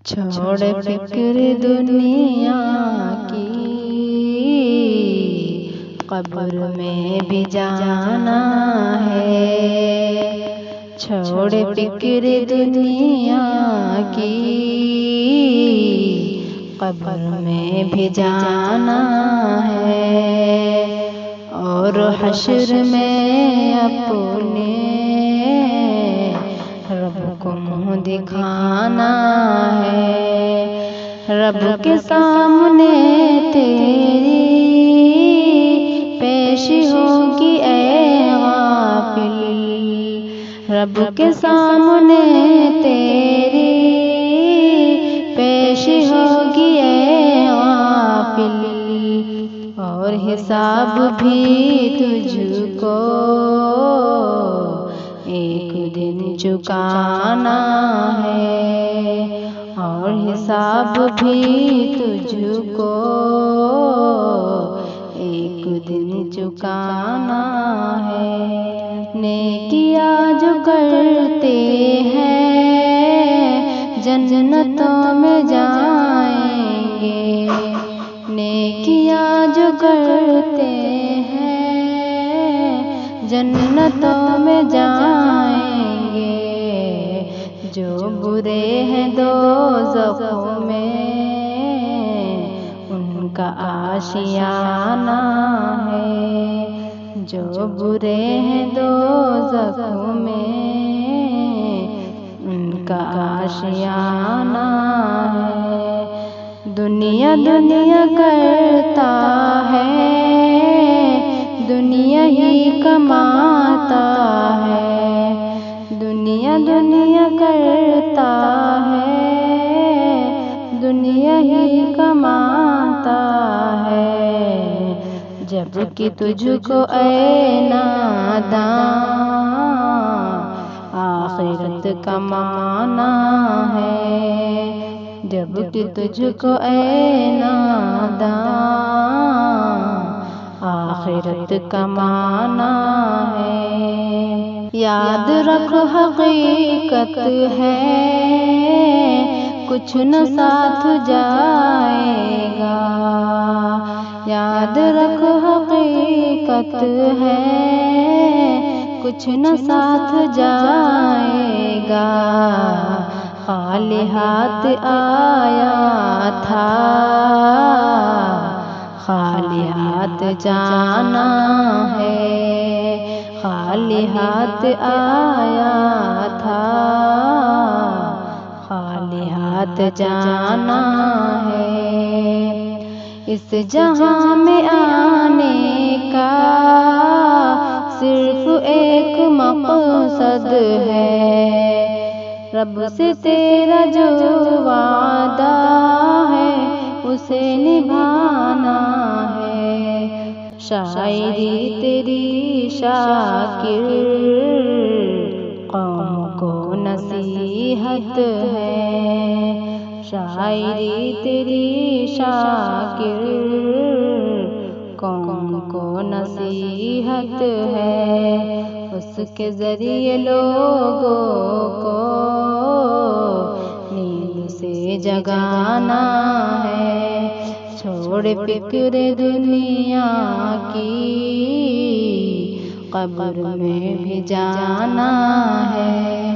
چھوڑ فکر دنیا کی، قبر میں بھی جانا ہے۔ چھوڑ فکر دنیا کی، قبر میں بھی جانا ہے، اور حشر میں اپنے رب کو منہ دکھانا ہے۔ رب کے سامنے تیری پیش ہوگی اے غافل، رب کے سامنے تیری پیش ہوگی اے غافل، اور حساب بھی تجھ کو ایک دن چکانا ہے، اور حساب بھی تجھ کو ایک دن چکانا ہے۔ نیکیاں جو کرتے ہیں جنتوں میں جائیں گے، نیکیاں جو کرتے ہیں جنتوں میں جائیں گے، جو برے ہیں دوزخوں میں ان کا آشیانہ ہے، جو برے ہیں دوزخوں میں ان کا آشیانہ ہے۔ دنیا دنیا کرتا ہے، دنیا ہی کماتا ہے، دنیا دنیا کرتا ہے، دنیا ہی کماتا ہے، جبکہ تجھ کو اے ناداں آخرت کمانا ہے، جبکہ تجھ کو اے ناداں آخرت کمانا ہے۔ یاد رکھ حقیقت ہے، کچھ نہ ساتھ جائے گا، یاد رکھ حقیقت ہے، کچھ نہ ساتھ جائے گا، خالی ہاتھ آیا تھا، خالی ہاتھ جانا ہے، خالی ہاتھ آیا تھا، خالی ہاتھ جانا ہے۔ اس جہاں میں آنے کا صرف ایک مقصد ہے، رب سے تیرا جو وعدہ ہے اسے نبھانا ہے، شاعری تیری شاکر قوم کو نصیحت ہے، شاعری تیری شاکر قوم کو نصیحت ہے، اس کے ذریعے لوگوں کو نیند سے جگانا ہے۔ چھوڑ فکر دنیا کی، قبر میں بھی جانا ہے۔